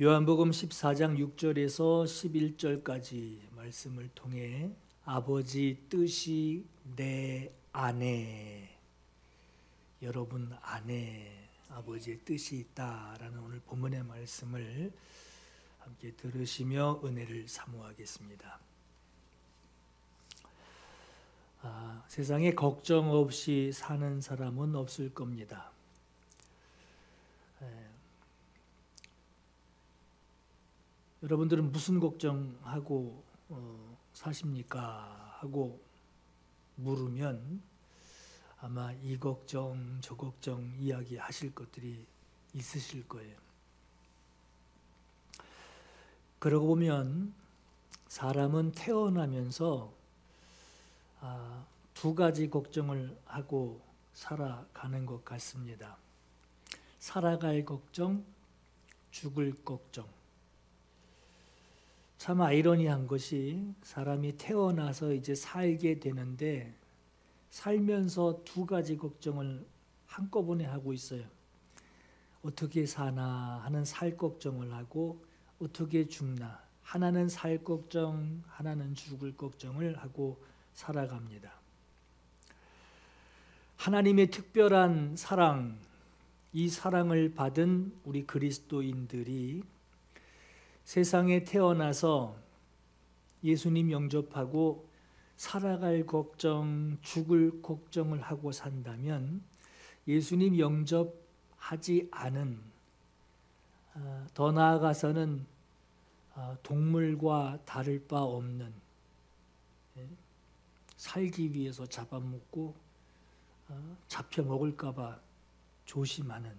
요한복음 14장 6절에서 11절까지 말씀을 통해 아버지 뜻이 내 안에, 여러분 안에 아버지의 뜻이 있다라는 오늘 본문의 말씀을 함께 들으시며 은혜를 사모하겠습니다. 세상에 걱정 없이 사는 사람은 없을 겁니다. 여러분들은 무슨 걱정하고 사십니까? 하고 물으면 아마 이 걱정 저 걱정 이야기하실 것들이 있으실 거예요. 그러고 보면 사람은 태어나면서 두 가지 걱정을 하고 살아가는 것 같습니다. 살아갈 걱정, 죽을 걱정. 참 아이러니한 것이 사람이 태어나서 이제 살게 되는데 살면서 두 가지 걱정을 한꺼번에 하고 있어요. 어떻게 사나 하는 살 걱정을 하고 어떻게 죽나, 하나는 살 걱정, 하나는 죽을 걱정을 하고 살아갑니다. 하나님의 특별한 사랑, 이 사랑을 받은 우리 그리스도인들이 세상에 태어나서 예수님 영접하고 살아갈 걱정, 죽을 걱정을 하고 산다면 예수님 영접하지 않은, 더 나아가서는 동물과 다를 바 없는, 살기 위해서 잡아먹고 잡혀 먹을까 봐 조심하는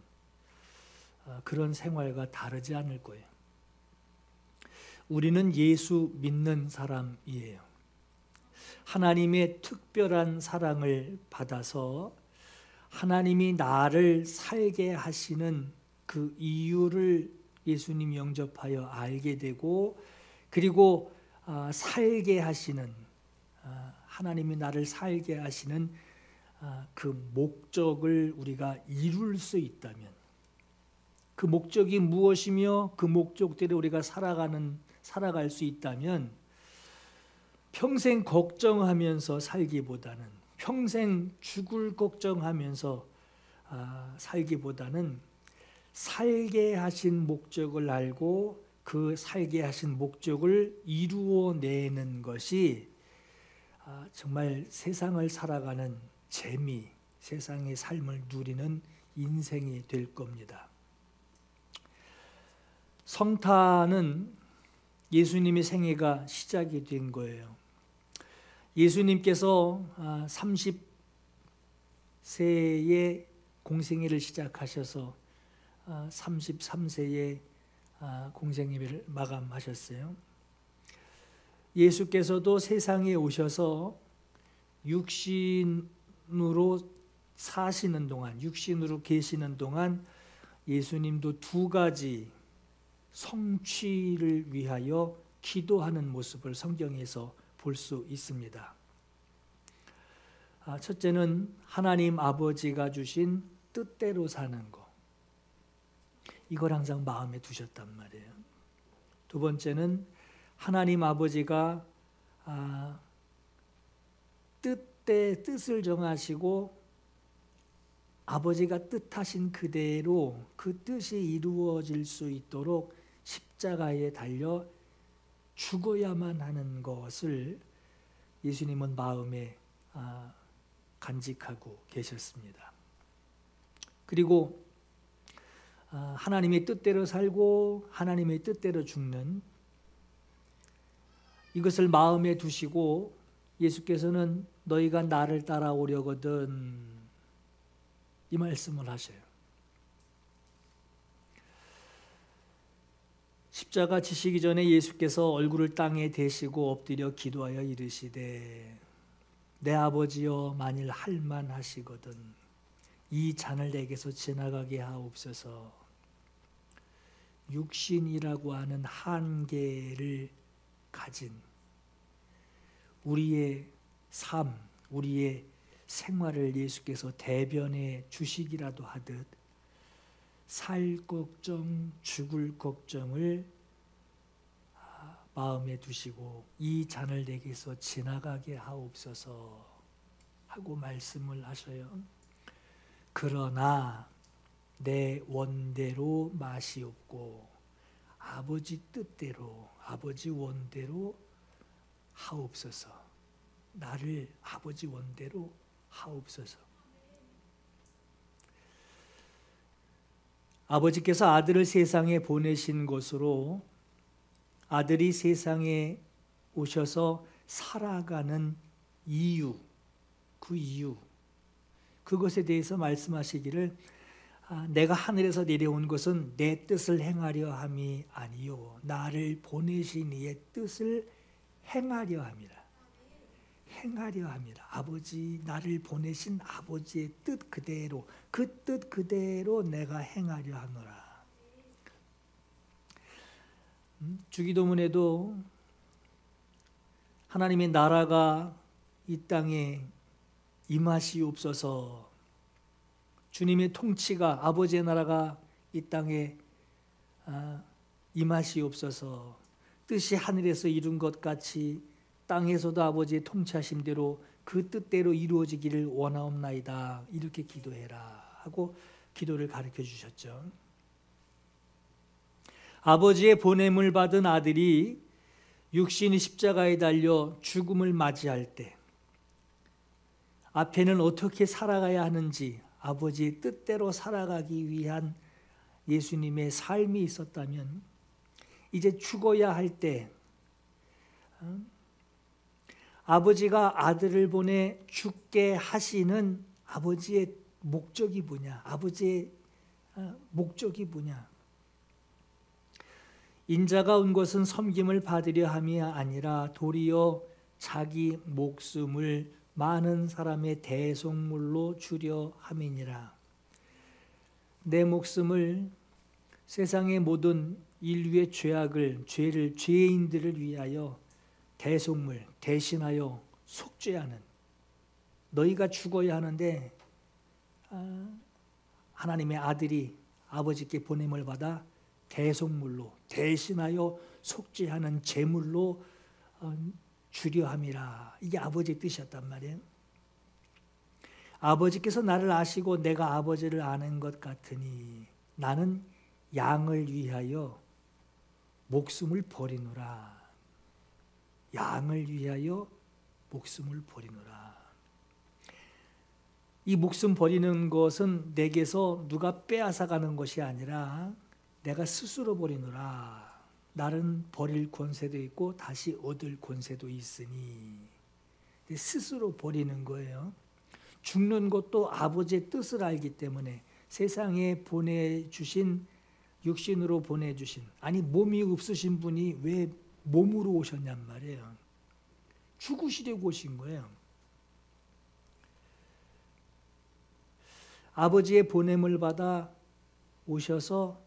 그런 생활과 다르지 않을 거예요. 우리는 예수 믿는 사람이에요. 하나님의 특별한 사랑을 받아서 하나님이 나를 살게 하시는 그 이유를 예수님 영접하여 알게 되고, 그리고 살게 하시는, 하나님이 나를 살게 하시는 그 목적을 우리가 이룰 수 있다면, 그 목적이 무엇이며 그 목적대로 우리가 살아갈 수 있다면 평생 걱정하면서 살기보다는, 평생 죽을 걱정하면서 살기보다는 살게 하신 목적을 알고 그 살게 하신 목적을 이루어내는 것이 정말 세상을 살아가는 재미, 세상의 삶을 누리는 인생이 될 겁니다. 성탄은 예수님의 생애가 시작이 된 거예요. 예수님께서 30세에 공생애를 시작하셔서 33세에 공생애를 마감하셨어요. 예수께서도 세상에 오셔서 육신으로 사시는 동안, 육신으로 계시는 동안 예수님도 두 가지 성취를 위하여 기도하는 모습을 성경에서 볼 수 있습니다. 첫째는 하나님 아버지가 주신 뜻대로 사는 것, 이걸 항상 마음에 두셨단 말이에요. 두 번째는 하나님 아버지가 뜻을 정하시고 아버지가 뜻하신 그대로 그 뜻이 이루어질 수 있도록 십자가에 달려 죽어야만 하는 것을 예수님은 마음에 간직하고 계셨습니다. 그리고 하나님의 뜻대로 살고 하나님의 뜻대로 죽는, 이것을 마음에 두시고 예수께서는 너희가 나를 따라오려거든, 이 말씀을 하셔요. 십자가 지시기 전에 예수께서 얼굴을 땅에 대시고 엎드려 기도하여 이르시되 내 아버지여, 만일 할만하시거든 이 잔을 내게서 지나가게 하옵소서. 육신이라고 하는 한계를 가진 우리의 삶, 우리의 생활을 예수께서 대변해 주시기라도 하듯 살 걱정, 죽을 걱정을 마음에 두시고 이 잔을 내게서 지나가게 하옵소서 하고 말씀을 하셔요. 그러나 내 원대로 마시옵고 아버지 뜻대로 아버지 원대로 하옵소서. 나를 아버지 원대로 하옵소서. 아버지께서 아들을 세상에 보내신 것으로 아들이 세상에 오셔서 살아가는 이유, 그 이유, 그것에 대해서 말씀하시기를 내가 하늘에서 내려온 것은 내 뜻을 행하려 함이 아니요 나를 보내신 이의 뜻을 행하려 함이라. 행하려 함이라. 아버지, 나를 보내신 아버지의 뜻 그대로, 그 뜻 그대로 내가 행하려 하노라. 주기도문에도 하나님의 나라가 이 땅에 임하시옵소서, 주님의 통치가, 아버지의 나라가 이 땅에 임하시옵소서, 뜻이 하늘에서 이룬 것 같이 땅에서도 아버지의 통치하심대로 그 뜻대로 이루어지기를 원하옵나이다. 이렇게 기도해라 하고 기도를 가르쳐 주셨죠. 아버지의 보냄을 받은 아들이 육신이 십자가에 달려 죽음을 맞이할 때 앞에는 어떻게 살아가야 하는지 아버지의 뜻대로 살아가기 위한 예수님의 삶이 있었다면 이제 죽어야 할 때 아버지가 아들을 보내 죽게 하시는 아버지의 목적이 뭐냐? 아버지의 목적이 뭐냐? 인자가 온 것은 섬김을 받으려 함이 아니라 도리어 자기 목숨을 많은 사람의 대속물로 주려 함이니라. 내 목숨을 세상의 모든 인류의 죄를 죄인들을 위하여 대속물, 대신하여 속죄하는, 너희가 죽어야 하는데 하나님의 아들이 아버지께 보냄을 받아 대속물로 대신하여 속죄하는 제물로 주려 함이라. 이게 아버지의 뜻이었단 말이에요. 아버지께서 나를 아시고 내가 아버지를 아는 것 같으니 나는 양을 위하여 목숨을 버리노라. 양을 위하여 목숨을 버리노라. 이 목숨 버리는 것은 내게서 누가 빼앗아가는 것이 아니라 내가 스스로 버리노라. 나는 버릴 권세도 있고 다시 얻을 권세도 있으니 스스로 버리는 거예요. 죽는 것도 아버지의 뜻을 알기 때문에 세상에 보내주신, 육신으로 보내주신, 아니 몸이 없으신 분이 왜 몸으로 오셨냔 말이에요. 죽으시려고 오신 거예요. 아버지의 보냄을 받아 오셔서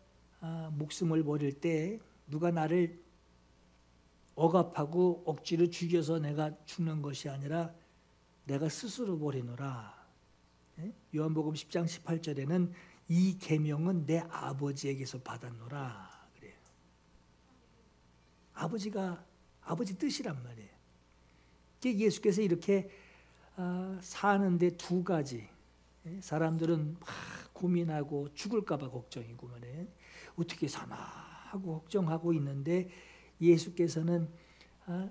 목숨을 버릴 때 누가 나를 억압하고 억지로 죽여서 내가 죽는 것이 아니라 내가 스스로 버리노라. 요한복음 10장 18절에는 이 계명은 내 아버지에게서 받았노라 그래요. 아버지 뜻이란 말이에요. 예수께서 이렇게 사는데 두 가지, 사람들은 막 고민하고 죽을까 봐 걱정이고 말이에요. 어떻게 사나 하고 걱정하고 있는데 예수께서는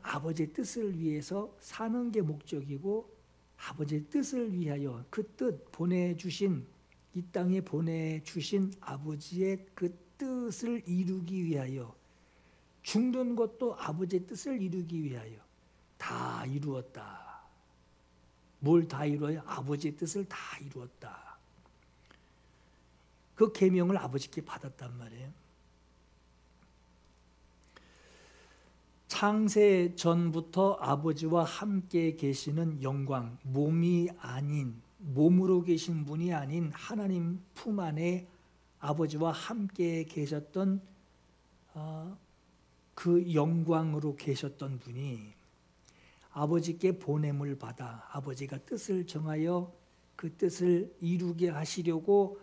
아버지의 뜻을 위해서 사는 게 목적이고 아버지의 뜻을 위하여 그 뜻 보내주신, 이 땅에 보내주신 아버지의 그 뜻을 이루기 위하여 죽는 것도 아버지의 뜻을 이루기 위하여 다 이루었다. 뭘 다 이루어요? 아버지의 뜻을 다 이루었다. 그 계명을 아버지께 받았단 말이에요. 창세 전부터 아버지와 함께 계시는 영광, 몸으로 계신 분이 아닌 하나님 품 안에 아버지와 함께 계셨던 그 영광으로 계셨던 분이 아버지께 보냄을 받아 아버지가 뜻을 정하여 그 뜻을 이루게 하시려고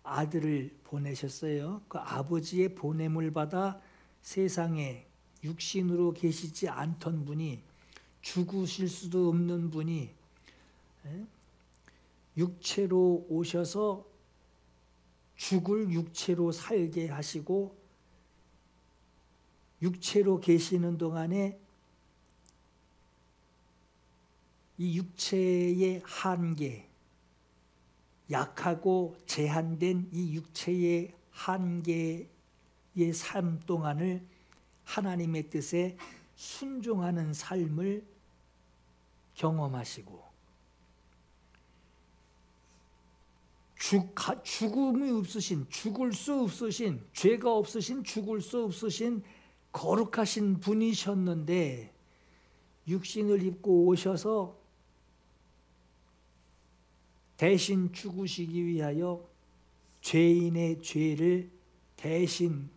아들을 보내셨어요. 그 아버지의 보냄을 받아 세상에 육신으로 계시지 않던 분이, 죽으실 수도 없는 분이 육체로 오셔서 죽을 육체로 살게 하시고, 육체로 계시는 동안에 이 육체의 한계, 약하고 제한된 이 육체의 한계의 삶 동안을 하나님의 뜻에 순종하는 삶을 경험하시고, 죽음이 없으신, 죽을 수 없으신, 죄가 없으신, 죽을 수 없으신 거룩하신 분이셨는데 육신을 입고 오셔서 대신 죽으시기 위하여 죄인의 죄를 대신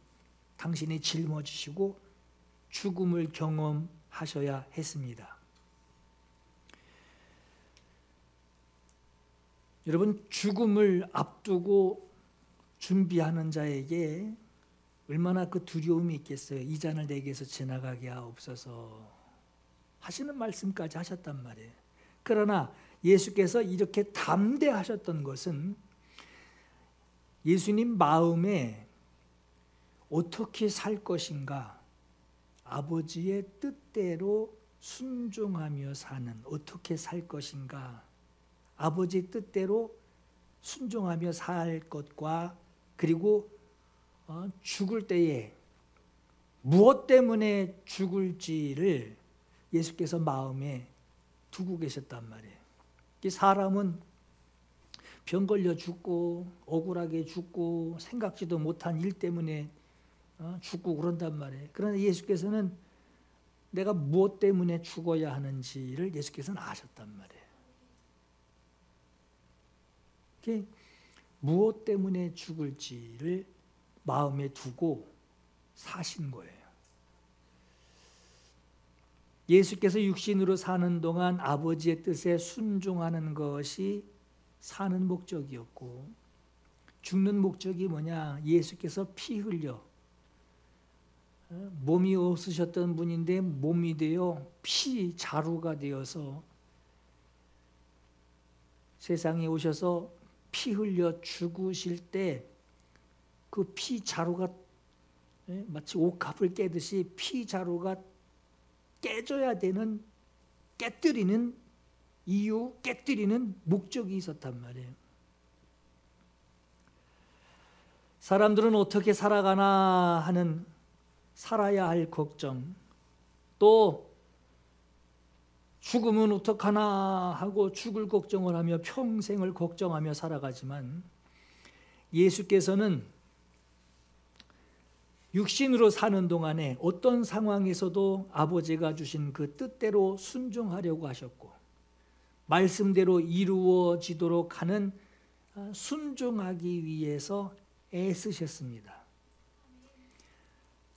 당신이 짊어지시고 죽음을 경험하셔야 했습니다. 여러분, 죽음을 앞두고 준비하는 자에게 얼마나 그 두려움이 있겠어요. 이 잔을 내게서 지나가게 하옵소서 하시는 말씀까지 하셨단 말이에요. 그러나 예수께서 이렇게 담대하셨던 것은 예수님 마음에 어떻게 살 것인가, 아버지의 뜻대로 순종하며 사는, 어떻게 살 것인가, 아버지 뜻대로 순종하며 살 것과, 그리고 죽을 때에 무엇 때문에 죽을지를 예수께서 마음에 두고 계셨단 말이에요. 사람은 병 걸려 죽고 억울하게 죽고 생각지도 못한 일 때문에 죽고 그런단 말이에요. 그러나 예수께서는 내가 무엇 때문에 죽어야 하는지를 예수께서는 아셨단 말이에요. 무엇 때문에 죽을지를 마음에 두고 사신 거예요. 예수께서 육신으로 사는 동안 아버지의 뜻에 순종하는 것이 사는 목적이었고, 죽는 목적이 뭐냐? 예수께서 피 흘려, 몸이 없으셨던 분인데 몸이 되어 피 자루가 되어서 세상에 오셔서 피 흘려 죽으실 때 그 피 자루가 마치 옥합을 깨듯이 피 자루가 깨져야 되는, 깨뜨리는 이유, 깨뜨리는 목적이 있었단 말이에요. 사람들은 어떻게 살아가나 하는 살아야 할 걱정, 또 죽으면 어떡하나 하고 죽을 걱정을 하며 평생을 걱정하며 살아가지만, 예수께서는 육신으로 사는 동안에 어떤 상황에서도 아버지가 주신 그 뜻대로 순종하려고 하셨고, 말씀대로 이루어지도록 하는 순종하기 위해서 애쓰셨습니다.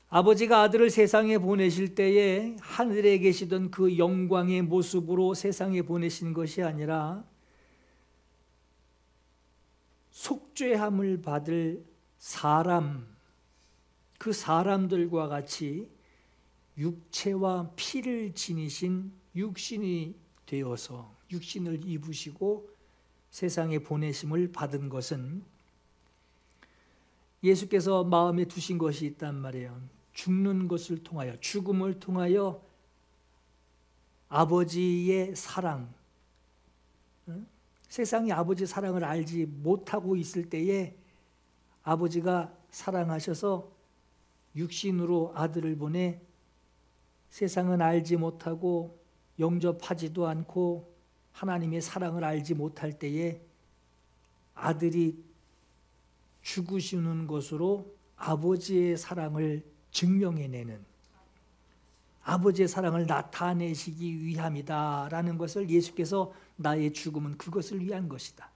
아버지가 아들을 세상에 보내실 때에 하늘에 계시던 그 영광의 모습으로 세상에 보내신 것이 아니라 속죄함을 받을 사람, 그 사람들과 같이 육체와 피를 지니신 육신이 되어서 육신을 입으시고 세상에 보내심을 받은 것은 예수께서 마음에 두신 것이 있단 말이에요. 죽는 것을 통하여, 죽음을 통하여 아버지의 사랑, 세상이 아버지의 사랑을 알지 못하고 있을 때에 아버지가 사랑하셔서 육신으로 아들을 보내 세상은 알지 못하고 영접하지도 않고 하나님의 사랑을 알지 못할 때에 아들이 죽으시는 것으로 아버지의 사랑을 증명해내는, 아버지의 사랑을 나타내시기 위함이다라는 것을 예수께서, 나의 죽음은 그것을 위한 것이다,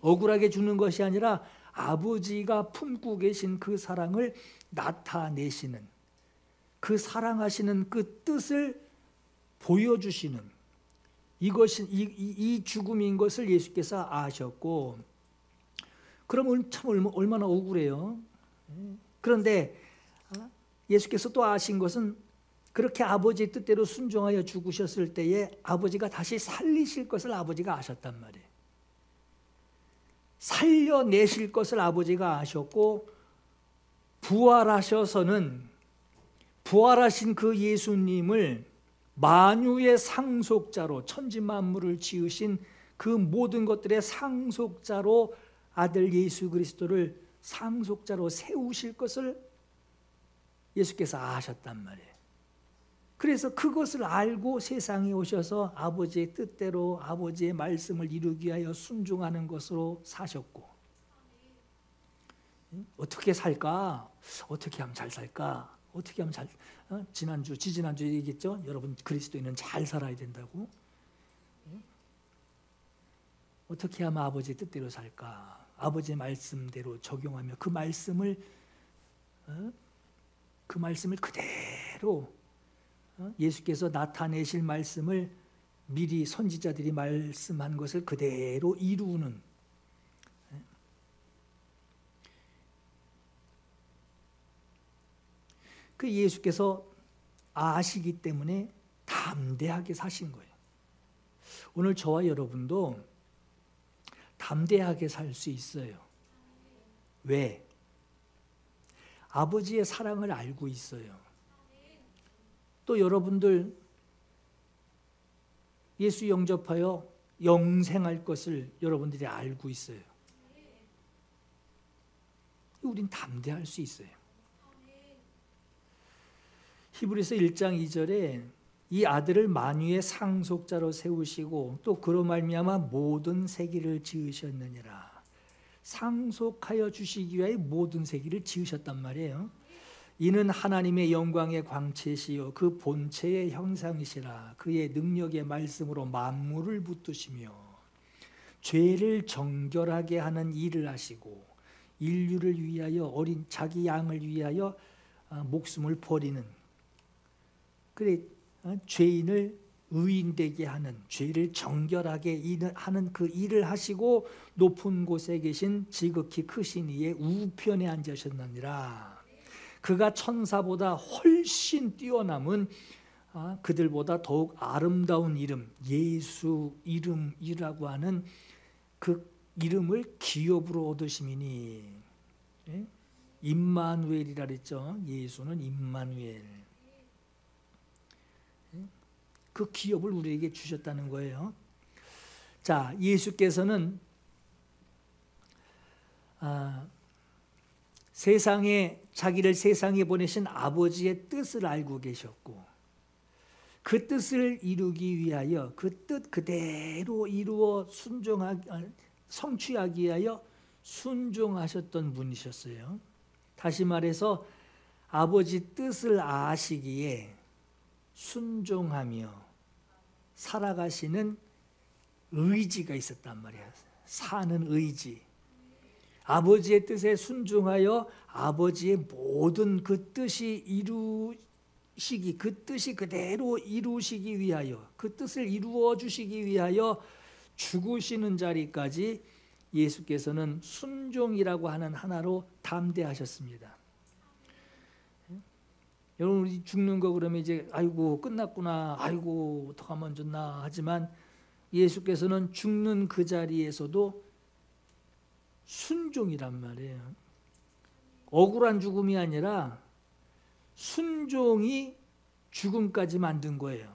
억울하게 죽는 것이 아니라 아버지가 품고 계신 그 사랑을 나타내시는, 그 사랑하시는 그 뜻을 보여주시는 이것이 이 죽음인 것을 예수께서 아셨고, 그러면 참 얼마나 억울해요. 그런데 예수께서 또 아신 것은 그렇게 아버지의 뜻대로 순종하여 죽으셨을 때에 아버지가 다시 살리실 것을 아버지가 아셨단 말이에요. 살려내실 것을 아버지가 아셨고, 부활하셔서는 부활하신 그 예수님을 만유의 상속자로, 천지 만물을 지으신 그 모든 것들의 상속자로, 아들 예수 그리스도를 상속자로 세우실 것을 예수께서 아셨단 말이에요. 그래서 그것을 알고 세상에 오셔서 아버지의 뜻대로 아버지의 말씀을 이루기 위하여 순종하는 것으로 사셨고, 어떻게 살까? 어떻게 하면 잘 살까? 어떻게 하면 잘, 지지난주 얘기했죠? 여러분, 그리스도인은 잘 살아야 된다고. 어떻게 하면 아버지의 뜻대로 살까? 아버지의 말씀대로 적용하며 그 말씀을 그대로, 예수께서 나타내실 말씀을 미리 선지자들이 말씀한 것을 그대로 이루는, 그 예수께서 아시기 때문에 담대하게 사신 거예요. 오늘 저와 여러분도 담대하게 살 수 있어요. 왜? 아버지의 사랑을 알고 있어요. 또 여러분들 예수 영접하여 영생할 것을 여러분들이 알고 있어요. 우린 담대할 수 있어요. 히브리서 1장 2절에 이 아들을 만유의 상속자로 세우시고 또 그로 말미암아 모든 세계를 지으셨느니라. 상속하여 주시기 위하여 모든 세계를 지으셨단 말이에요. 이는 하나님의 영광의 광채시요 그 본체의 형상이시라. 그의 능력의 말씀으로 만물을 붙드시며 죄를 정결하게 하는 일을 하시고 인류를 위하여 어린 자기 양을 위하여 목숨을 버리는, 그래 죄인을 의인되게 하는, 죄를 정결하게 하는 그 일을 하시고 높은 곳에 계신 지극히 크신 이의 우편에 앉으셨느니라. 그가 천사보다 훨씬 뛰어남은 그들보다 더욱 아름다운 이름, 예수 이름이라고 하는 그 이름을 기업으로 얻으심이니. 임마누엘이라 그랬죠. 예수는 임마누엘. 그 기업을 우리에게 주셨다는 거예요. 자, 예수께서는 자기를 세상에 보내신 아버지의 뜻을 알고 계셨고, 그 뜻을 이루기 위하여 그 뜻 그대로 이루어 성취하기 위하여 순종하셨던 분이셨어요. 다시 말해서 아버지 뜻을 아시기에 순종하며 살아가시는 의지가 있었단 말이에요. 사는 의지. 아버지의 뜻에 순종하여 아버지의 모든 그 뜻이 그 뜻이 그대로 이루시기 위하여, 그 뜻을 이루어 주시기 위하여 죽으시는 자리까지 예수께서는 순종이라고 하는 하나로 담대하셨습니다. 여러분, 우리 죽는 거 그러면 이제 아이고 끝났구나, 아이고 어떡하면 좋나 하지만 예수께서는 죽는 그 자리에서도 순종이란 말이에요. 억울한 죽음이 아니라 순종이 죽음까지 만든 거예요.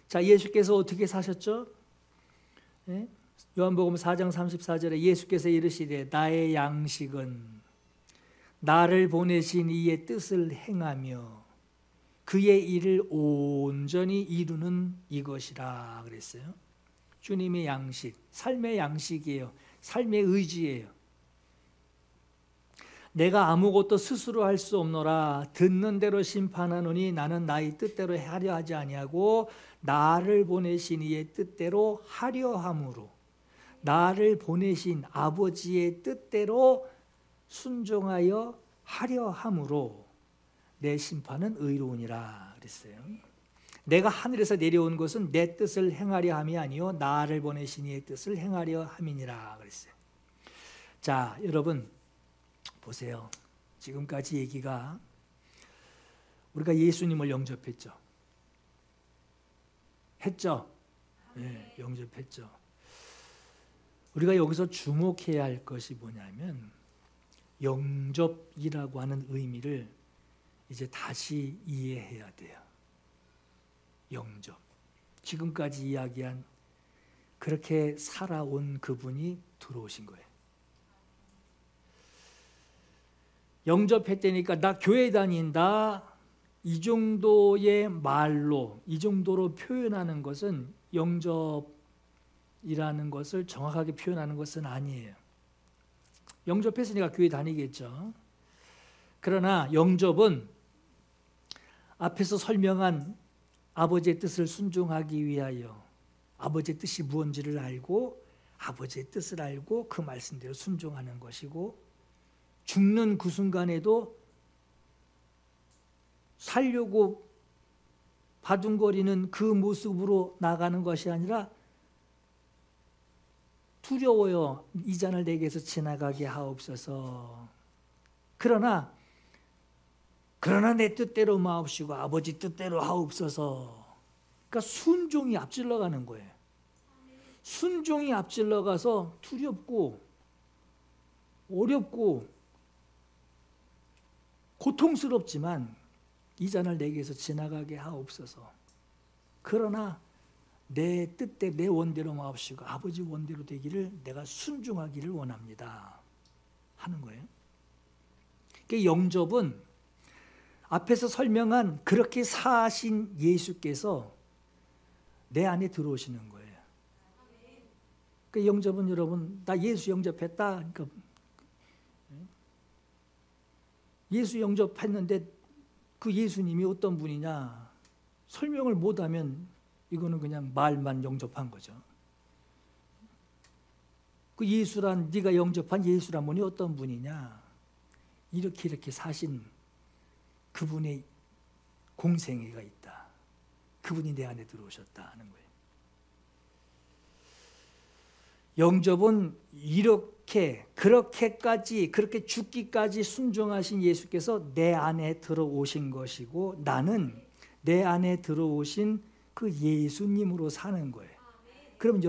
자, 예수께서 어떻게 사셨죠? 요한복음 4장 34절에 예수께서 이르시되 나의 양식은 나를 보내신 이의 뜻을 행하며 그의 일을 온전히 이루는 이것이라 그랬어요. 주님의 양식, 삶의 양식이에요. 삶의 의지예요. 내가 아무것도 스스로 할 수 없노라. 듣는 대로 심판하노니 나는 나의 뜻대로 하려 하지 아니하고 나를 보내신 이의 뜻대로 하려 함으로, 나를 보내신 아버지의 뜻대로 순종하여 하려 함으로 내 심판은 의로우니라 그랬어요. 내가 하늘에서 내려온 것은 내 뜻을 행하려 함이 아니요 나를 보내신 이의 뜻을 행하려 함이니라 그랬어요. 자, 여러분 보세요. 지금까지 얘기가 우리가 예수님을 영접했죠. 했죠? 네, 영접했죠. 우리가 여기서 주목해야 할 것이 뭐냐면 영접이라고 하는 의미를 이제 다시 이해해야 돼요. 영접. 지금까지 이야기한 그렇게 살아온 그분이 들어오신 거예요. 영접했다니까 나 교회 다닌다. 이 정도의 말로, 이 정도로 표현하는 것은 영접이라는 것을 정확하게 표현하는 것은 아니에요. 영접했으니까 교회 다니겠죠. 그러나 영접은 앞에서 설명한 아버지의 뜻을 순종하기 위하여 아버지의 뜻이 무엇인지를 알고 아버지의 뜻을 알고 그 말씀대로 순종하는 것이고 죽는 그 순간에도 살려고 바둥거리는 그 모습으로 나가는 것이 아니라 두려워요. 이 잔을 내게서 지나가게 하옵소서. 그러나 내 뜻대로 마옵시고 아버지 뜻대로 하옵소서. 그러니까 순종이 앞질러 가는 거예요. 순종이 앞질러 가서 두렵고 어렵고 고통스럽지만 이 잔을 내게서 지나가게 하옵소서. 그러나 내 뜻대로 내 원대로 마옵시고 아버지 원대로 되기를 내가 순종하기를 원합니다 하는 거예요. 그러니까 영접은 앞에서 설명한 그렇게 사신 예수께서 내 안에 들어오시는 거예요. 그러니까 영접은 여러분 나 예수 영접했다. 그러니까 예수 영접했는데 그 예수님이 어떤 분이냐 설명을 못하면 이거는 그냥 말만 영접한 거죠. 그 예수란 네가 영접한 예수란 분이 어떤 분이냐 이렇게 사신 그분의 공생애가 있다. 그분이 내 안에 들어오셨다 하는 거예요. 영접은 그렇게 죽기까지 순종하신 예수께서 내 안에 들어오신 것이고 나는 내 안에 들어오신 그 예수님으로 사는 거예요. 그럼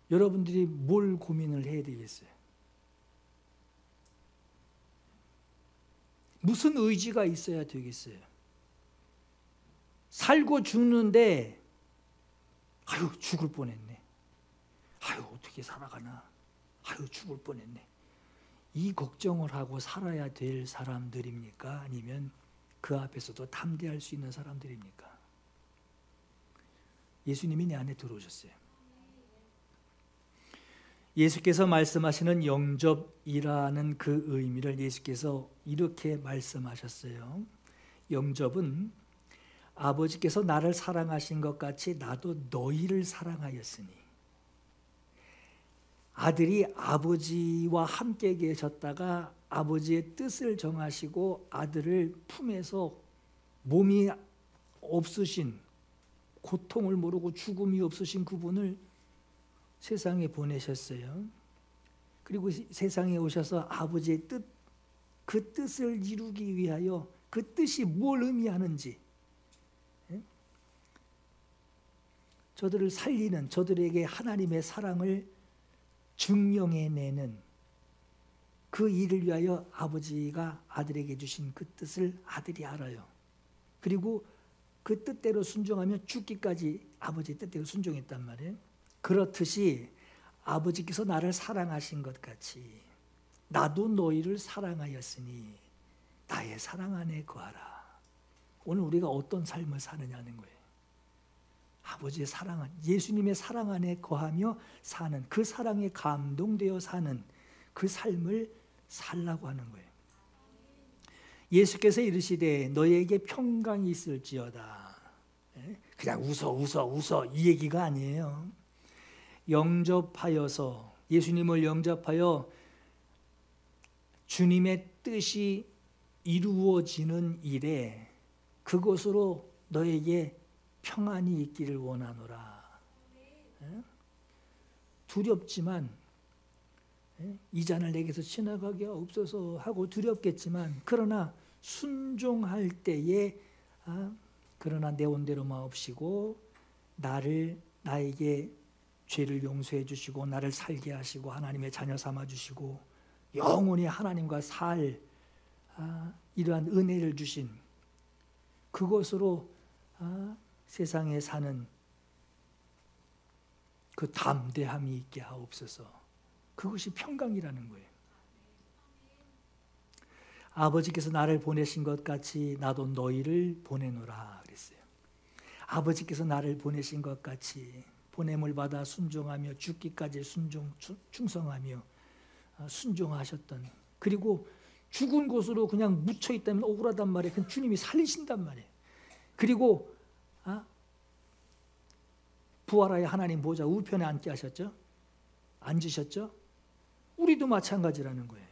여러분들이 뭘 고민을 해야 되겠어요? 무슨 의지가 있어야 되겠어요? 살고 죽는데 아유 죽을 뻔했네. 아유 어떻게 살아가나. 아유 죽을 뻔했네. 이 걱정을 하고 살아야 될 사람들입니까? 아니면 그 앞에서도 담대할 수 있는 사람들입니까? 예수님이 내 안에 들어오셨어요. 예수께서 말씀하시는 영접이라는 그 의미를 예수께서 이렇게 말씀하셨어요. 영접은 아버지께서 나를 사랑하신 것 같이 나도 너희를 사랑하였으니 아들이 아버지와 함께 계셨다가 아버지의 뜻을 정하시고 아들을 품에서 몸이 없으신 고통을 모르고 죽음이 없으신 그분을 세상에 보내셨어요. 그리고 세상에 오셔서 아버지의 뜻, 그 뜻을 이루기 위하여 그 뜻이 뭘 의미하는지 저들을 살리는 저들에게 하나님의 사랑을 증명해내는 그 일을 위하여 아버지가 아들에게 주신 그 뜻을 아들이 알아요. 그리고 그 뜻대로 순종하면 죽기까지 아버지의 뜻대로 순종했단 말이에요. 그렇듯이 아버지께서 나를 사랑하신 것 같이 나도 너희를 사랑하였으니 나의 사랑 안에 거하라. 오늘 우리가 어떤 삶을 사느냐는 거예요. 아버지의 사랑, 예수님의 사랑 안에 거하며 사는 그 사랑에 감동되어 사는 그 삶을 살라고 하는 거예요. 예수께서 이르시되 너희에게 평강이 있을지어다. 그냥 웃어 이 얘기가 아니에요. 영접하여서 예수님을 영접하여 주님의 뜻이 이루어지는 일에 그것으로 너에게 평안이 있기를 원하노라. 두렵지만 이 잔을 내게서 지나가게 없어서 하고 두렵겠지만, 그러나 순종할 때에 그러나 내 온대로 마옵시고 나에게 죄를 용서해 주시고 나를 살게 하시고 하나님의 자녀 삼아 주시고 영원히 하나님과 살 이러한 은혜를 주신 그것으로 세상에 사는 그 담대함이 있게 하옵소서. 그것이 평강이라는 거예요. 아버지께서 나를 보내신 것 같이 나도 너희를 보내노라 그랬어요. 아버지께서 나를 보내신 것 같이 보냄을 받아 순종하며 죽기까지 충성하며 순종하셨던, 그리고 죽은 곳으로 그냥 묻혀 있다면 억울하단 말이에요. 그냥 주님이 살리신단 말이에요. 그리고 부활하여 하나님 보좌 우편에 앉게 하셨죠. 앉으셨죠. 우리도 마찬가지라는 거예요.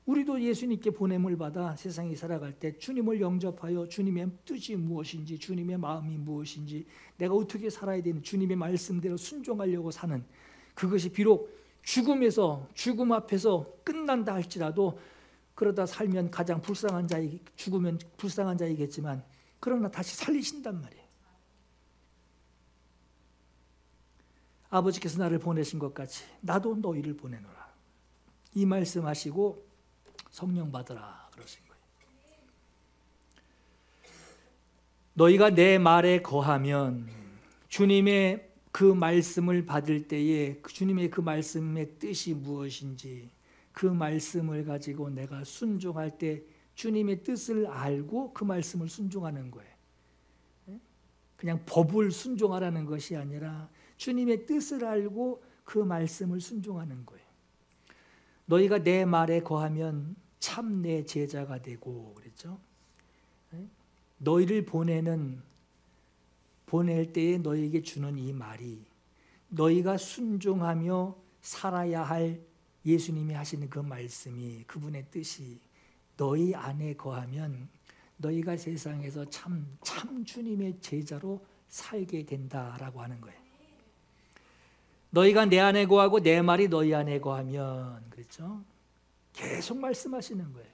우리도 예수님께 보냄을 받아 세상에 살아갈 때 주님을 영접하여 주님의 뜻이 무엇인지, 주님의 마음이 무엇인지, 내가 어떻게 살아야 되는 주님의 말씀대로 순종하려고 사는, 그것이 비록 죽음 앞에서 끝난다 할지라도, 그러다 살면 가장 불쌍한 자이, 죽으면 불쌍한 자이겠지만 그러나 다시 살리신단 말이에요. 아버지께서 나를 보내신 것 같이 나도 너희를 보내노라. 이 말씀하시고 성령 받으라 그러신 거예요. 너희가 내 말에 거하면, 주님의 그 말씀을 받을 때에 주님의 그 말씀의 뜻이 무엇인지 그 말씀을 가지고 내가 순종할 때 주님의 뜻을 알고 그 말씀을 순종하는 거예요. 그냥 법을 순종하라는 것이 아니라 주님의 뜻을 알고 그 말씀을 순종하는 거예요. 너희가 내 말에 거하면 참 내 제자가 되고 그랬죠. 너희를 보낼 때에 너희에게 주는 이 말이 너희가 순종하며 살아야 할 예수님이 하시는 그 말씀이, 그분의 뜻이 너희 안에 거하면 너희가 세상에서 참 주님의 제자로 살게 된다라고 하는 거예요. 너희가 내 안에 거하고 내 말이 너희 안에 거하면, 그렇죠? 계속 말씀하시는 거예요.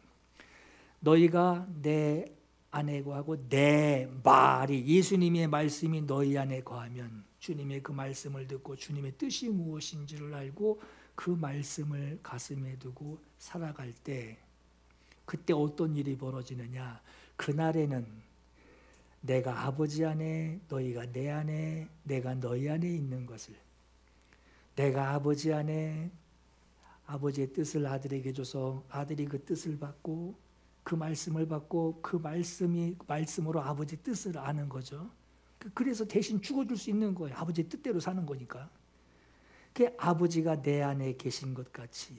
너희가 내 안에 거하고 내 말이, 예수님의 말씀이 너희 안에 거하면 주님의 그 말씀을 듣고 주님의 뜻이 무엇인지를 알고 그 말씀을 가슴에 두고 살아갈 때, 그때 어떤 일이 벌어지느냐? 그날에는 내가 아버지 안에, 너희가 내 안에, 내가 너희 안에 있는 것을, 내가 아버지 안에 아버지의 뜻을 아들에게 줘서 아들이 그 뜻을 받고 그 말씀을 받고 그 말씀으로 아버지 뜻을 아는 거죠. 그래서 대신 죽어줄 수 있는 거예요. 아버지의 뜻대로 사는 거니까. 그 아버지가 내 안에 계신 것 같이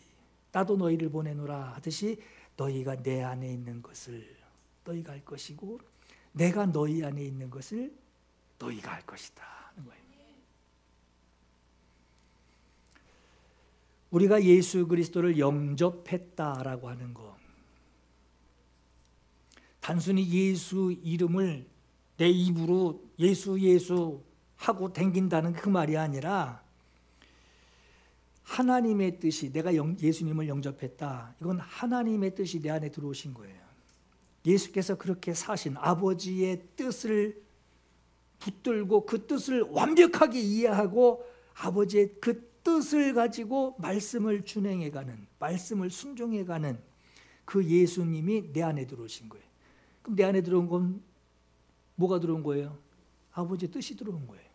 나도 너희를 보내노라 하듯이 너희가 내 안에 있는 것을 너희가 할 것이고 내가 너희 안에 있는 것을 너희가 할 것이다 하는 거예요. 우리가 예수 그리스도를 영접했다라고 하는 것, 단순히 예수 이름을 내 입으로 예수 하고 댕긴다는 그 말이 아니라 하나님의 뜻이, 내가 예수님을 영접했다, 이건 하나님의 뜻이 내 안에 들어오신 거예요. 예수께서 그렇게 사신 아버지의 뜻을 붙들고 그 뜻을 완벽하게 이해하고 아버지의 그 뜻을 가지고 말씀을 준행해가는, 말씀을 순종해가는 그 예수님이 내 안에 들어오신 거예요. 그럼 내 안에 들어온 건 뭐가 들어온 거예요? 아버지의 뜻이 들어온 거예요.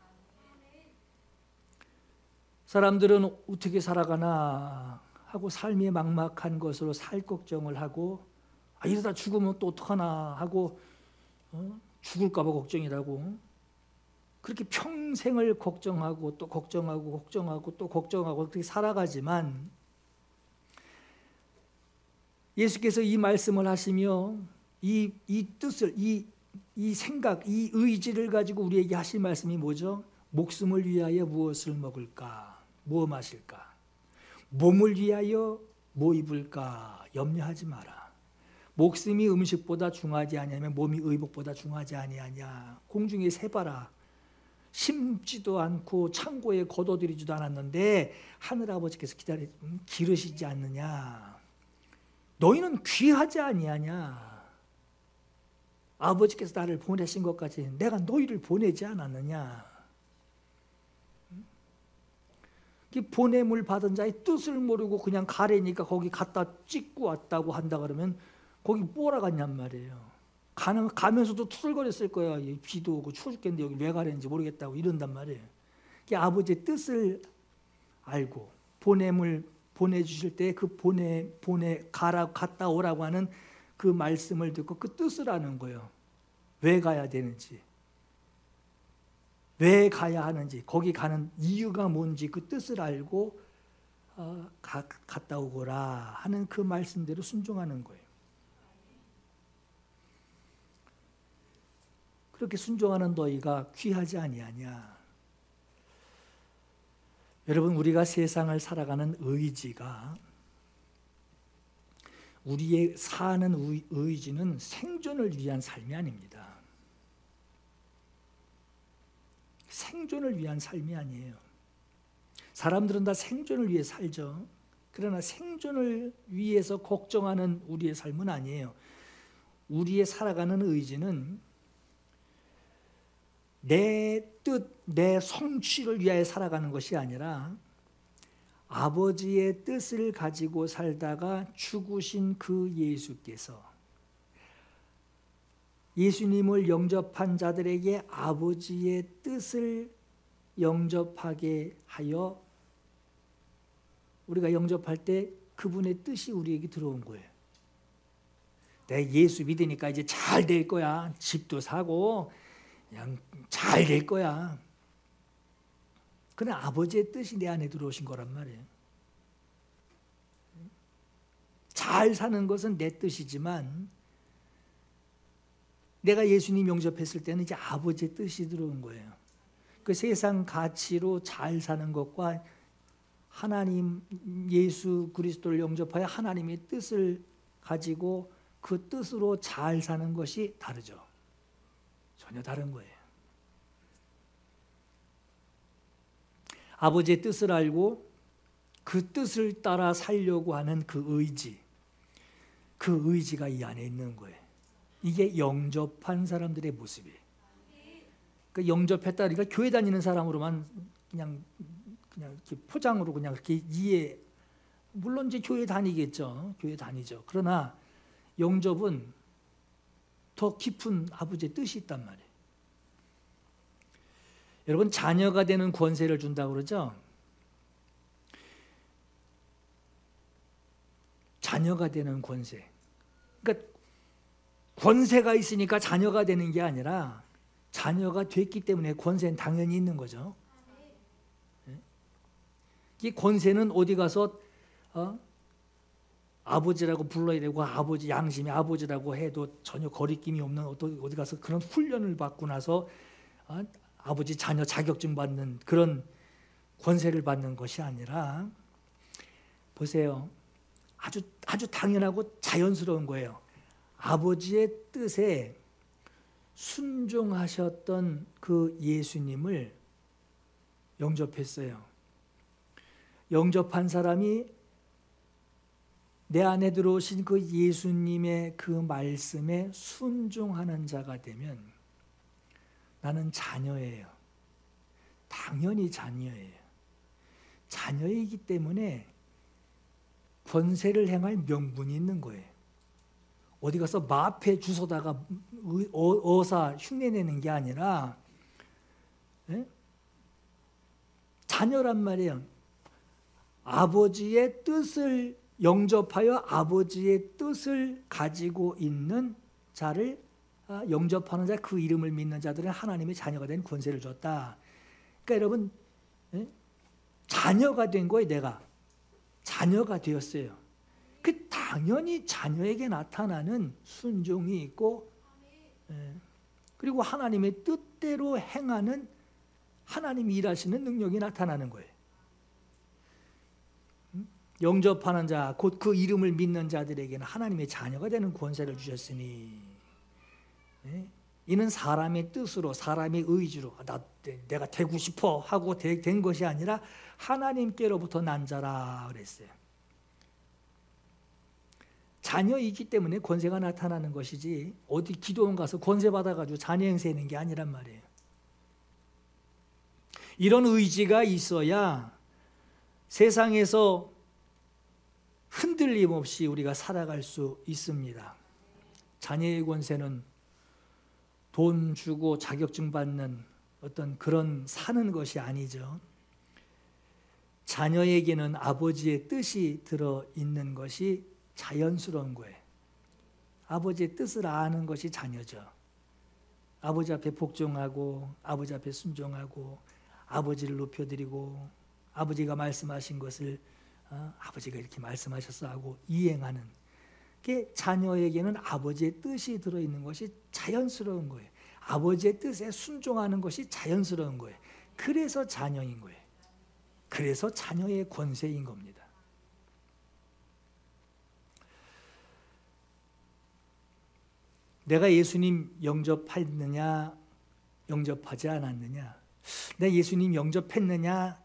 사람들은 어떻게 살아가나 하고 삶이 막막한 것으로 살 걱정을 하고, 이러다 죽으면 또 어떡하나 하고 죽을까 봐 걱정이라고 그렇게 평생을 걱정하고 또 걱정하고 또 걱정하고 그렇게 살아가지만, 예수께서 이 말씀을 하시며 이 뜻을, 이 생각, 이 의지를 가지고 우리에게 하신 말씀이 뭐죠? 목숨을 위하여 무엇을 먹을까? 무엇 마실까? 몸을 위하여 뭐 입을까? 염려하지 마라. 목숨이 음식보다 중하지 아니하면 몸이 의복보다 중하지 아니하냐. 공중의 새 봐라. 심지도 않고 창고에 거둬들이지도 않았는데 하늘아버지께서 기르시지 않느냐. 너희는 귀하지 아니하냐. 아버지께서 나를 보내신 것까지 내가 너희를 보내지 않았느냐. 보냄을 받은 자의 뜻을 모르고 그냥 가래니까 거기 갖다 찍고 왔다고 한다 그러면 거기 뭐라 갔냔 말이에요. 가면서도 투덜거렸을 거야. 비도 오고 추워 죽겠는데 여기 왜 가랬는지 모르겠다고 이런단 말이에요. 아버지의 뜻을 알고 보냄을 보내주실 때 그 갔다 오라고 하는 그 말씀을 듣고 그 뜻을 아는 거예요. 왜 가야 되는지, 왜 가야 하는지, 거기 가는 이유가 뭔지 그 뜻을 알고 갔다 오거라 하는 그 말씀대로 순종하는 거예요. 그렇게 순종하는 너희가 귀하지 아니하냐. 여러분, 우리가 세상을 살아가는 의지가, 우리의 사는 의지는 생존을 위한 삶이 아닙니다. 생존을 위한 삶이 아니에요. 사람들은 다 생존을 위해 살죠. 그러나 생존을 위해서 걱정하는 우리의 삶은 아니에요. 우리의 살아가는 의지는 내 뜻, 내 성취를 위하여 살아가는 것이 아니라 아버지의 뜻을 가지고 살다가 죽으신 그 예수께서 예수님을 영접한 자들에게 아버지의 뜻을 영접하게 하여 우리가 영접할 때 그분의 뜻이 우리에게 들어온 거예요. 내가 예수 믿으니까 이제 잘 될 거야. 집도 사고 그냥 잘 될 거야. 그러나 아버지의 뜻이 내 안에 들어오신 거란 말이에요. 잘 사는 것은 내 뜻이지만 내가 예수님 영접했을 때는 이제 아버지의 뜻이 들어온 거예요. 그 세상 가치로 잘 사는 것과 하나님 예수 그리스도를 영접하여 하나님의 뜻을 가지고 그 뜻으로 잘 사는 것이 다르죠. 전혀 다른 거예요. 아버지의 뜻을 알고 그 뜻을 따라 살려고 하는 그 의지가 이 안에 있는 거예요. 이게 영접한 사람들의 모습이에요. 그러니까 영접했다 그러니까 교회 다니는 사람으로만 그냥 이렇게 포장으로 그냥 그렇게 물론 이제 교회 다니겠죠. 교회 다니죠. 그러나 영접은 더 깊은 아버지의 뜻이 있단 말이에요. 여러분, 자녀가 되는 권세를 준다고 그러죠. 자녀가 되는 권세. 그러니까 권세가 있으니까 자녀가 되는 게 아니라 자녀가 됐기 때문에 권세는 당연히 있는 거죠. 이 권세는 어디 가서 아버지라고 불러야 되고 아버지 양심이 아버지라고 해도 전혀 거리낌이 없는 어디 가서 그런 훈련을 받고 나서 아버지 자녀 자격증 받는 그런 권세를 받는 것이 아니라 보세요. 아주 당연하고 자연스러운 거예요. 아버지의 뜻에 순종하셨던 그 예수님을 영접했어요. 영접한 사람이 내 안에 들어오신 그 예수님의 그 말씀에 순종하는 자가 되면 나는 자녀예요. 당연히 자녀예요. 자녀이기 때문에 권세를 행할 명분이 있는 거예요. 어디 가서 마패 주워다가 어사 흉내내는 게 아니라 자녀란 말이에요. 아버지의 뜻을 영접하여 아버지의 뜻을 가지고 있는 자를 영접하는 자, 그 이름을 믿는 자들은 하나님의 자녀가 된 권세를 줬다. 그러니까 여러분, 자녀가 된 거예요. 내가 자녀가 되었어요. 그 당연히 자녀에게 나타나는 순종이 있고, 그리고 하나님의 뜻대로 행하는 하나님이 일하시는 능력이 나타나는 거예요. 영접하는 자, 곧 그 이름을 믿는 자들에게는 하나님의 자녀가 되는 권세를 주셨으니 이는 사람의 뜻으로 사람의 의지로 내가 되고 싶어 하고 된 것이 아니라 하나님께로부터 난 자라 그랬어요. 자녀이기 때문에 권세가 나타나는 것이지 어디 기도원 가서 권세 받아가지고 자녀 행세하는 게 아니란 말이에요. 이런 의지가 있어야 세상에서 흔들림 없이 우리가 살아갈 수 있습니다. 자녀의 권세는 돈 주고 자격증 받는 어떤 그런 사는 것이 아니죠. 자녀에게는 아버지의 뜻이 들어있는 것이 자연스러운 거예요. 아버지의 뜻을 아는 것이 자녀죠. 아버지 앞에 복종하고 아버지 앞에 순종하고 아버지를 높여드리고 아버지가 말씀하신 것을 아버지가 이렇게 말씀하셨어 하고 이행하는 게 자녀에게는 아버지의 뜻이 들어있는 것이 자연스러운 거예요. 아버지의 뜻에 순종하는 것이 자연스러운 거예요. 그래서 자녀인 거예요. 그래서 자녀의 권세인 겁니다. 내가 예수님 영접했느냐 영접하지 않았느냐, 내가 예수님 영접했느냐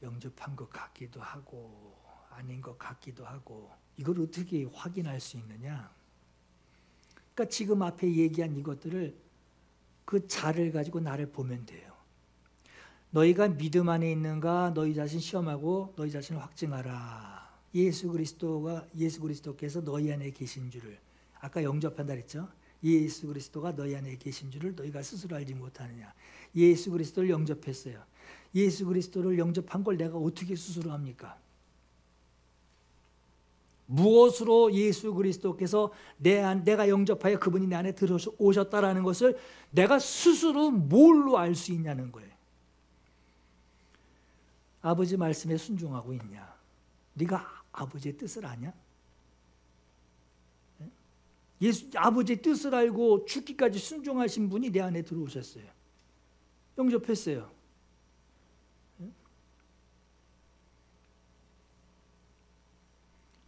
영접한 것 같기도 하고 아닌 것 같기도 하고, 이걸 어떻게 확인할 수 있느냐? 그러니까 지금 앞에 얘기한 이것들을 그 자를 가지고 나를 보면 돼요. 너희가 믿음 안에 있는가 너희 자신 시험하고 너희 자신을 확증하라. 예수 그리스도께서 너희 안에 계신 줄을, 아까 영접한다 그랬죠? 예수 그리스도가 너희 안에 계신 줄을 너희가 스스로 알지 못하느냐. 예수 그리스도를 영접했어요. 예수 그리스도를 영접한 걸 내가 어떻게 스스로 합니까? 무엇으로 예수 그리스도께서 내가 영접하여 그분이 내 안에 들어오셨다라는 것을 내가 스스로 뭘로 알 수 있냐는 거예요. 아버지 말씀에 순종하고 있냐? 네가 아버지의 뜻을 아냐? 아버지의 뜻을 알고 죽기까지 순종하신 분이 내 안에 들어오셨어요. 영접했어요.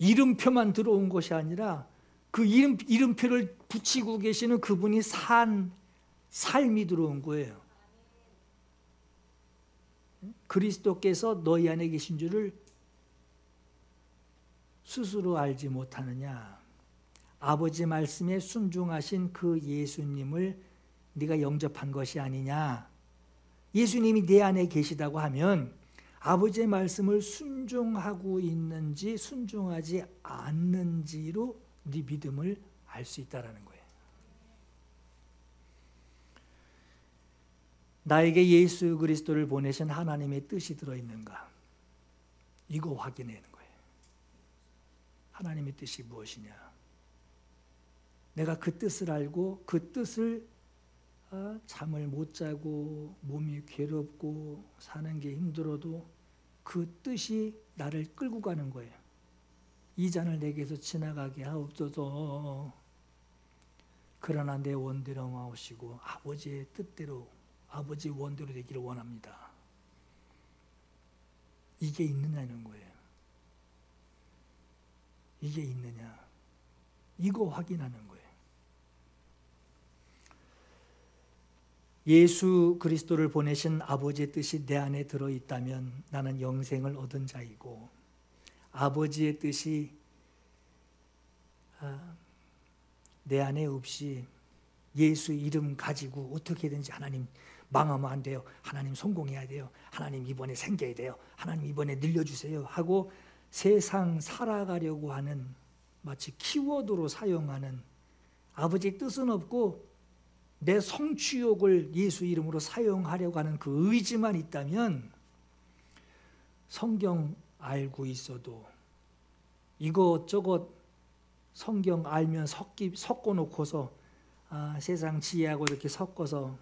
이름표만 들어온 것이 아니라 그 이름표를 붙이고 계시는 그분이 산 삶이 들어온 거예요. 그리스도께서 너희 안에 계신 줄을 스스로 알지 못하느냐. 아버지 말씀에 순종하신 그 예수님을 네가 영접한 것이 아니냐. 예수님이 내 안에 계시다고 하면 아버지의 말씀을 순종하고 있는지 순종하지 않는지로 네 믿음을 알 수 있다는 거예요. 나에게 예수 그리스도를 보내신 하나님의 뜻이 들어있는가? 이거 확인하는 거예요. 하나님의 뜻이 무엇이냐? 내가 그 뜻을 알고 그 뜻을 잠을 못 자고 몸이 괴롭고 사는 게 힘들어도 그 뜻이 나를 끌고 가는 거예요. 이 잔을 내게서 지나가게 하옵소서. 그러나 내 원대로 마오시고 아버지의 뜻대로 아버지 원대로 되기를 원합니다. 이게 있느냐는 거예요. 이게 있느냐? 이거 확인하는 거예요. 예수 그리스도를 보내신 아버지의 뜻이 내 안에 들어있다면 나는 영생을 얻은 자이고, 아버지의 뜻이 내 안에 없이 예수 이름 가지고 어떻게든지 하나님 망하면 안 돼요, 하나님 성공해야 돼요, 하나님 이번에 생겨야 돼요, 하나님 이번에 늘려주세요 하고 세상 살아가려고 하는, 마치 키워드로 사용하는, 아버지의 뜻은 없고 내 성취욕을 예수 이름으로 사용하려고 하는 그 의지만 있다면 성경 알고 있어도 이것저것 성경 알면 섞어 놓고서 세상 지혜하고 이렇게 섞어서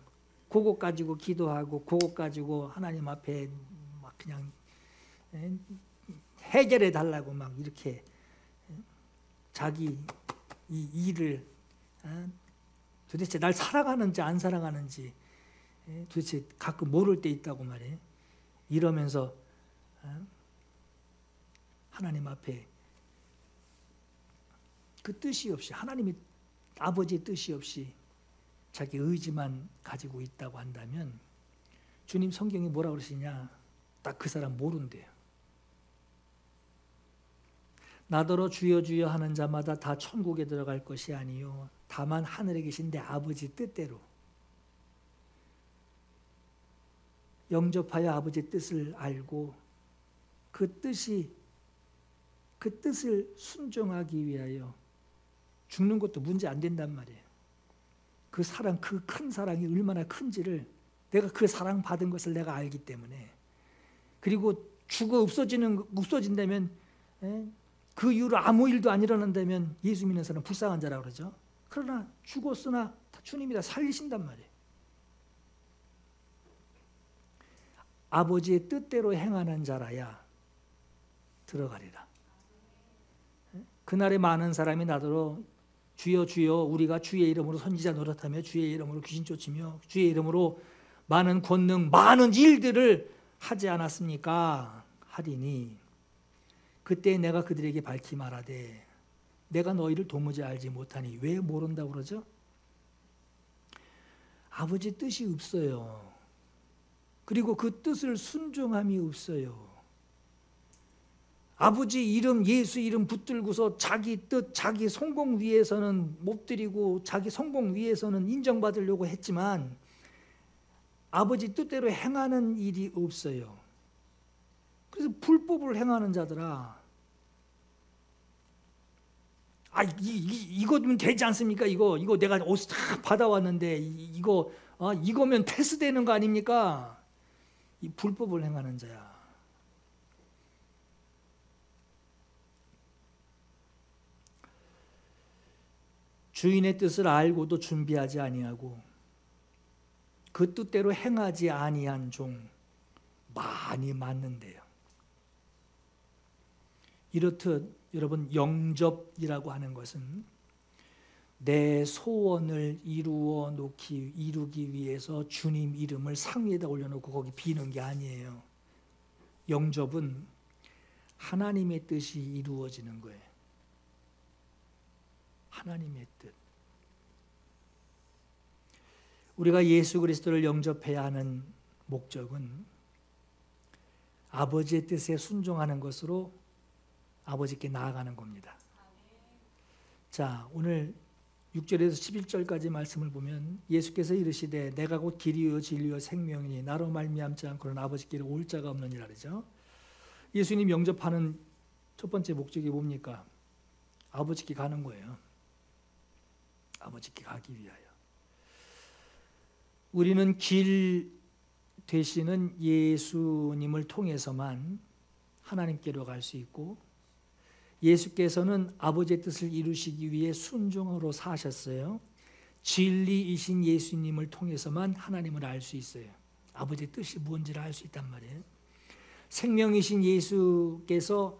그것 가지고 기도하고 그것 가지고 하나님 앞에 막 그냥 해결해 달라고 막 이렇게 자기 이 일을 도대체 날 사랑하는지 안 사랑하는지 도대체 가끔 모를 때 있다고 말해. 이러면서 하나님 앞에 그 뜻이 없이, 하나님의 아버지의 뜻이 없이 자기 의지만 가지고 있다고 한다면 주님 성경이 뭐라고 그러시냐? 딱 그 사람 모른대요. 나더러 주여 주여 하는 자마다 다 천국에 들어갈 것이 아니요 다만 하늘에 계신 내 아버지 뜻대로. 영접하여 아버지 뜻을 알고 그 뜻을 순종하기 위하여 죽는 것도 문제 안 된단 말이에요. 그 사랑, 그 큰 사랑이 얼마나 큰지를 내가 그 사랑 받은 것을 내가 알기 때문에, 그리고 죽어 없어진다면, 그 이후로 아무 일도 안 일어난다면 예수 믿는 사람은 불쌍한 자라고 그러죠. 그러나 죽었으나 주님이 다 살리신단 말이에요. 아버지의 뜻대로 행하는 자라야 들어가리라. 그날에 많은 사람이 나더러 주여 주여 우리가 주의 이름으로 선지자 노릇하며 주의 이름으로 귀신 쫓으며 주의 이름으로 많은 권능 많은 일들을 하지 않았습니까? 하리니 그때 내가 그들에게 밝히 말하되 내가 너희를 도무지 알지 못하니. 왜 모른다고 그러죠? 아버지 뜻이 없어요. 그리고 그 뜻을 순종함이 없어요. 아버지 이름, 예수 이름 붙들고서 자기 뜻, 자기 성공 위해서는 못 드리고 자기 성공 위해서는 인정받으려고 했지만 아버지 뜻대로 행하는 일이 없어요. 그래서 불법을 행하는 자들아, 이거면 되지 않습니까? 이거 내가 옷 다 받아왔는데 이거면 패스되는 거 아닙니까? 이 불법을 행하는 자야. 주인의 뜻을 알고도 준비하지 아니하고 그 뜻대로 행하지 아니한 종 많이 많는데요. 이렇듯 여러분, 영접이라고 하는 것은 내 소원을 이루기 위해서 주님 이름을 상위에다 올려놓고 거기 비는 게 아니에요. 영접은 하나님의 뜻이 이루어지는 거예요. 하나님의 뜻. 우리가 예수 그리스도를 영접해야 하는 목적은 아버지의 뜻에 순종하는 것으로 아버지께 나아가는 겁니다. 자, 오늘 6절에서 11절까지 말씀을 보면 예수께서 이르시되 내가 곧 길이요 진리요 생명이니 나로 말미암지 않고는 아버지께로 올 자가 없느니라 그러죠. 예수님 영접하는 첫 번째 목적이 뭡니까? 아버지께 가는 거예요. 아버지께 가기 위하여. 우리는 길 되시는 예수님을 통해서만 하나님께로 갈 수 있고, 예수께서는 아버지의 뜻을 이루시기 위해 순종으로 사셨어요. 진리이신 예수님을 통해서만 하나님을 알 수 있어요. 아버지의 뜻이 뭔지를 알 수 있단 말이에요. 생명이신 예수께서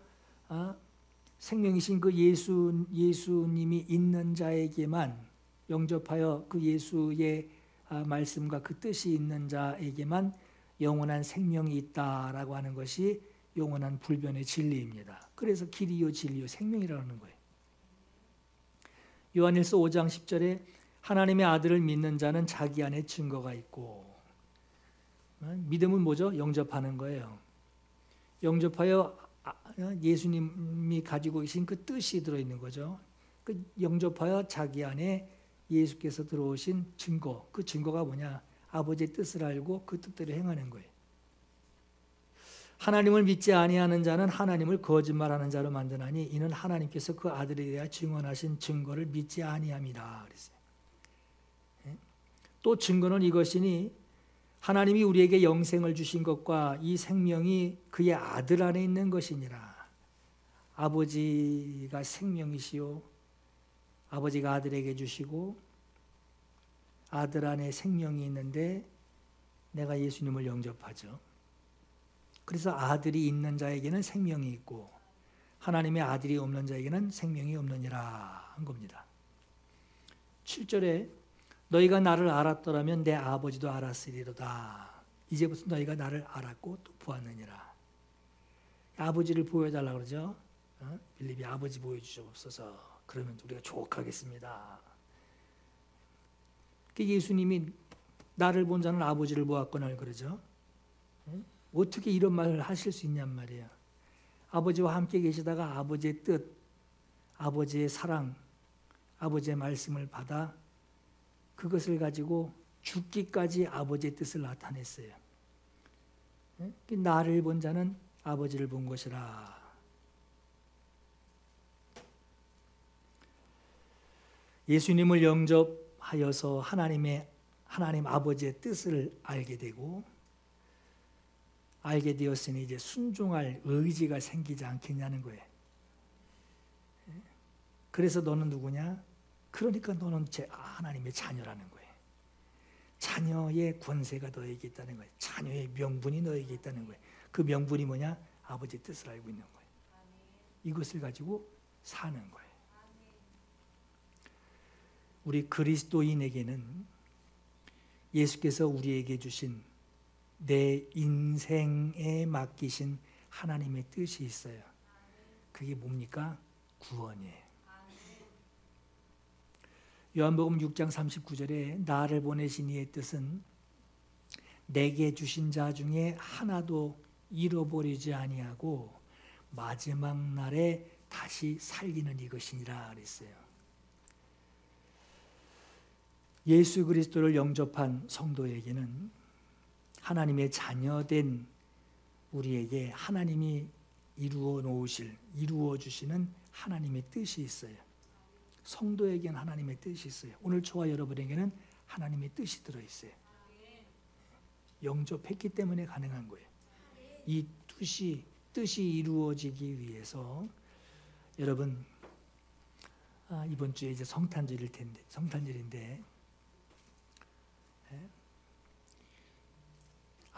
생명이신 그 예수님이 있는 자에게만 영접하여 그 예수의 말씀과 그 뜻이 있는 자에게만 영원한 생명이 있다라고 하는 것이 영원한 불변의 진리입니다. 그래서 길이요 진리요 생명이라는 거예요. 요한일서 5장 10절에 하나님의 아들을 믿는 자는 자기 안에 증거가 있고, 믿음은 뭐죠? 영접하는 거예요. 영접하여 예수님이 가지고 계신 그 뜻이 들어있는 거죠. 그 영접하여 자기 안에 예수께서 들어오신 증거, 그 증거가 뭐냐? 아버지의 뜻을 알고 그 뜻대로 행하는 거예요. 하나님을 믿지 아니하는 자는 하나님을 거짓말하는 자로 만드나니 이는 하나님께서 그 아들에 대하여 증언하신 증거를 믿지 아니함이라 그랬어요. 또 증거는 이것이니 하나님이 우리에게 영생을 주신 것과 이 생명이 그의 아들 안에 있는 것이니라. 아버지가 생명이시요 아버지가 아들에게 주시고 아들 안에 생명이 있는데 내가 예수님을 영접하죠. 그래서 아들이 있는 자에게는 생명이 있고 하나님의 아들이 없는 자에게는 생명이 없느니라 한 겁니다. 7절에 너희가 나를 알았더라면 내 아버지도 알았으리로다. 이제부터 너희가 나를 알았고 또 보았느니라. 아버지를 보여달라고 그러죠. 빌립이 아버지 보여주시옵소서. 그러면 우리가 족하겠습니다. 예수님이 나를 본 자는 아버지를 보았거늘 그러죠. 어떻게 이런 말을 하실 수 있냔 말이에요. 아버지와 함께 계시다가 아버지의 뜻, 아버지의 사랑, 아버지의 말씀을 받아 그것을 가지고 죽기까지 아버지의 뜻을 나타냈어요. 나를 본 자는 아버지를 본 것이라. 예수님을 영접하여서 하나님 아버지의 뜻을 알게 되고, 알게 되었으니 이제 순종할 의지가 생기지 않겠냐는 거예요. 그래서 너는 누구냐? 그러니까 너는 하나님의 자녀라는 거예요. 자녀의 권세가 너에게 있다는 거예요. 자녀의 명분이 너에게 있다는 거예요. 그 명분이 뭐냐? 아버지의 뜻을 알고 있는 거예요. 이것을 가지고 사는 거예요. 우리 그리스도인에게는 예수께서 우리에게 주신 내 인생에 맡기신 하나님의 뜻이 있어요. 그게 뭡니까? 구원이에요. 요한복음 6장 39절에 나를 보내신 이의 뜻은 내게 주신 자 중에 하나도 잃어버리지 아니하고 마지막 날에 다시 살리는 이것이니라 그랬어요. 예수 그리스도를 영접한 성도에게는 하나님의 자녀된 우리에게 하나님이 이루어 주시는 하나님의 뜻이 있어요. 성도에게는 하나님의 뜻이 있어요. 오늘 저와 여러분에게는 하나님의 뜻이 들어있어요. 영접했기 때문에 가능한 거예요. 이 뜻이 이루어지기 위해서 여러분 이번 주에 이제 성탄절인데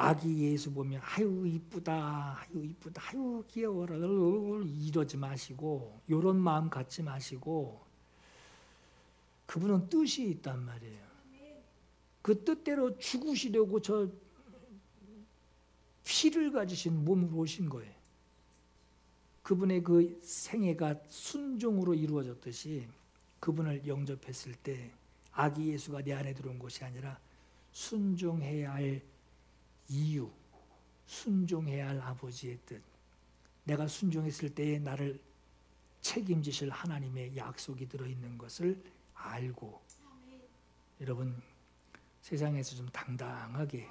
아기 예수 보면 아유 이쁘다, 아유 귀여워라 이러지 마시고, 이런 마음 갖지 마시고, 그분은 뜻이 있단 말이에요. 그 뜻대로 죽으시려고 저 피를 가지신 몸으로 오신 거예요. 그분의 그 생애가 순종으로 이루어졌듯이 그분을 영접했을 때 아기 예수가 내 안에 들어온 것이 아니라 순종해야 할 이유, 순종해야 할 아버지의 뜻, 내가 순종했을 때에 나를 책임지실 하나님의 약속이 들어있는 것을 알고, 여러분 세상에서 좀 당당하게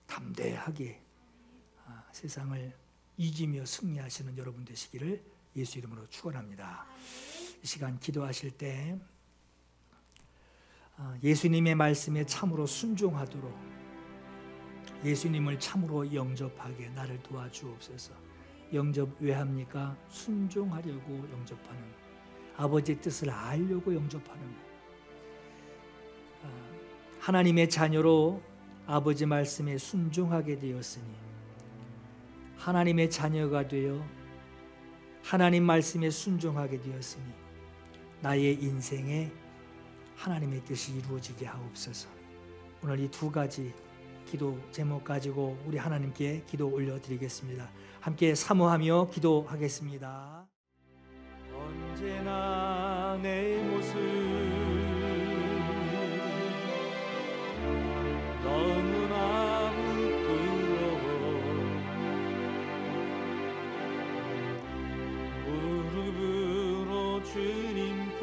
담대하게 세상을 이기며 승리하시는 여러분 되시기를 예수 이름으로 축원합니다. 이 시간 기도하실 때 예수님의 말씀에 참으로 순종하도록, 예수님을 참으로 영접하게 나를 도와주옵소서. 영접 왜 합니까? 순종하려고 영접하는, 아버지의 뜻을 알려고 영접하는 것. 하나님의 자녀로 아버지 말씀에 순종하게 되었으니, 하나님의 자녀가 되어 하나님 말씀에 순종하게 되었으니 나의 인생에 하나님의 뜻이 이루어지게 하옵소서. 오늘 이 두 가지 기도 제목 가지고 우리 하나님께 기도 올려드리겠습니다. 함께 사모하며 기도하겠습니다. 언제나 내 모습 너무나 부끄러워 무릎으로 주님께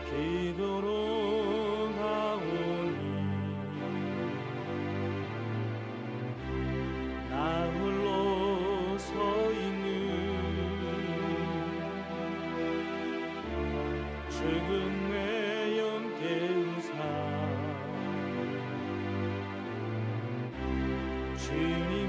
기도로 가오니 나 홀로 서 있는 죽은 내 영 깨우사 주님